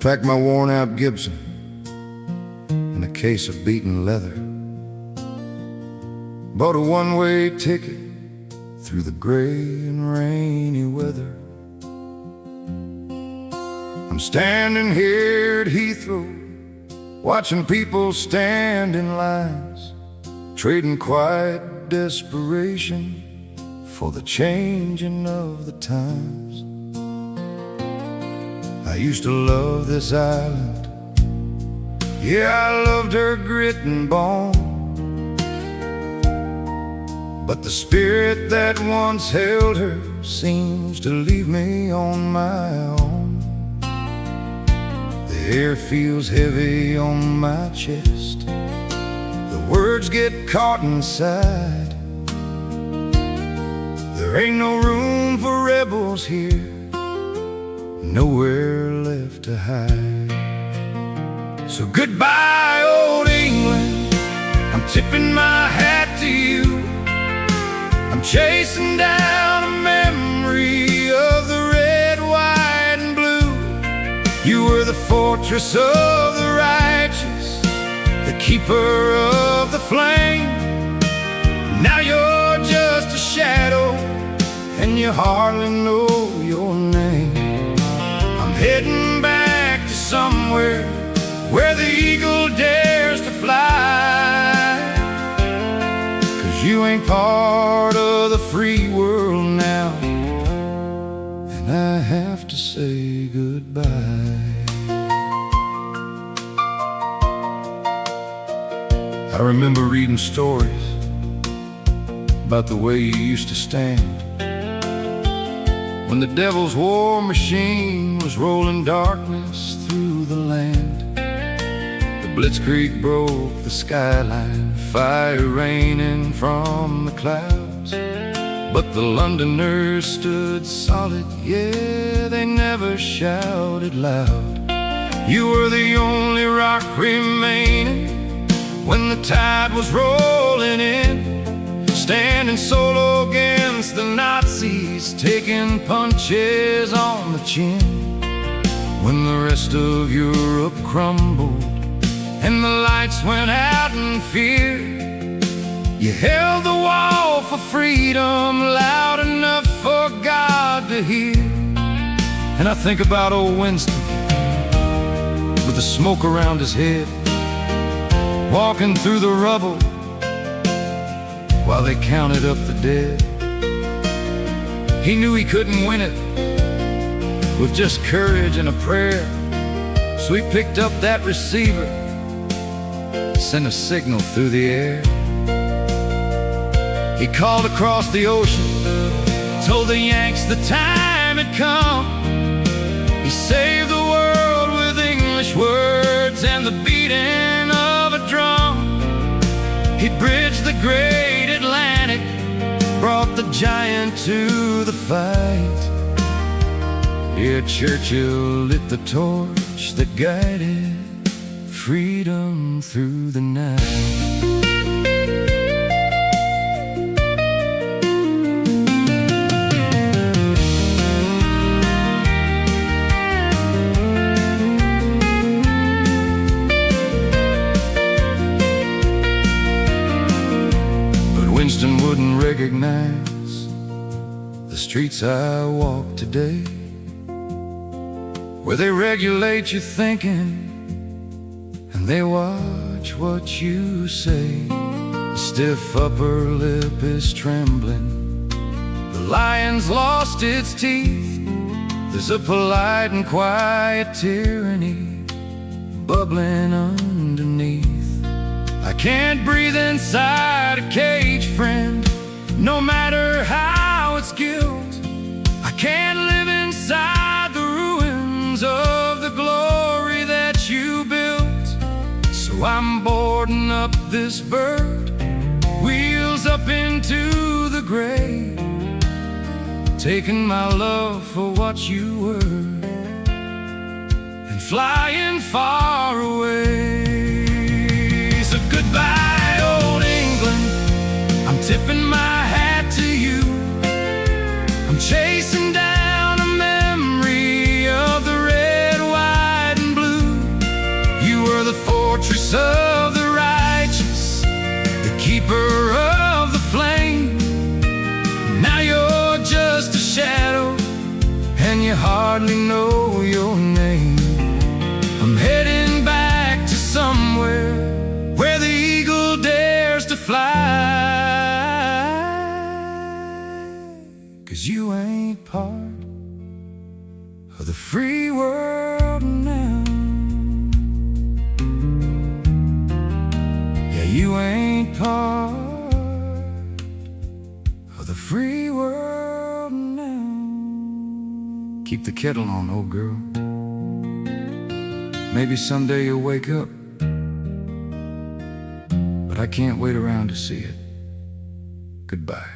packed my worn-out Gibson and a case of beaten leather. Bought a one-way ticket through the gray and rainy weather. I'm standing here at Heathrow, watching people stand in lines, trading quiet desperation for the changing of the times. I used to love this island, yeah, I loved her grit and bone, but the spirit that once held her seems to leave me on my own. The air feels heavy on my chest, the words get caught inside. There ain't no room for rebels here, nowhere left to hide. So goodbye, old England, I'm tipping my hat to you. I'm chasing down a memory of the red, white, and blue. You were the fortress of the righteous, the keeper of the flame. Now you're just a shadow, and you hardly know your name. I'm heading back to somewhere where the eagle dares to fly, 'cause you ain't part of the free world now, and I have to say goodbye. I remember reading stories about the way you used to stand when the devil's war machine was rolling darkness through the land. The blitzkrieg broke the skyline, fire raining from the clouds, but the Londoners stood solid, yeah, they never shouted loud. You were the only rock remaining when the tide was rolling in, standing solo against the Nazis, taking punches on the chin. When the rest of Europe crumbled and the lights went out in fear, you held the wall for freedom loud enough for God to hear. And I think about old Winston with the smoke around his head, walking through the rubble while they counted up the dead. He knew he couldn't win it with just courage and a prayer, so he picked up that receiver, sent a signal through the air. He called across the ocean, told the Yanks the time had come. He saved the world with English words and the beating of a drum. He bridged the great Atlantic, brought the giant to the fight. Yeah, Churchill lit the torch that guided freedom through the night. Winston wouldn't recognize the streets I walk today, where they regulate your thinking and they watch what you say. The stiff upper lip is trembling, the lion's lost its teeth. There's a polite and quiet tyranny bubbling underneath. I can't breathe inside a cage, friend, no matter how it's guilt. I can't live inside the ruins of the glory that you built. So I'm boarding up this bird, wheels up into the grave, taking my love for what you were and flying far away. So goodbye, old England, I'm tipping my hat to you. I'm chasing down a memory of the red, white, and blue. hardly know your name. I'm heading back to somewhere where the eagle dares to fly. 'Cause you ain't part of the free world now. Yeah, you ain't part of the free world now. Keep the kettle on, old girl. Maybe someday you'll wake up, but I can't wait around to see it. Goodbye.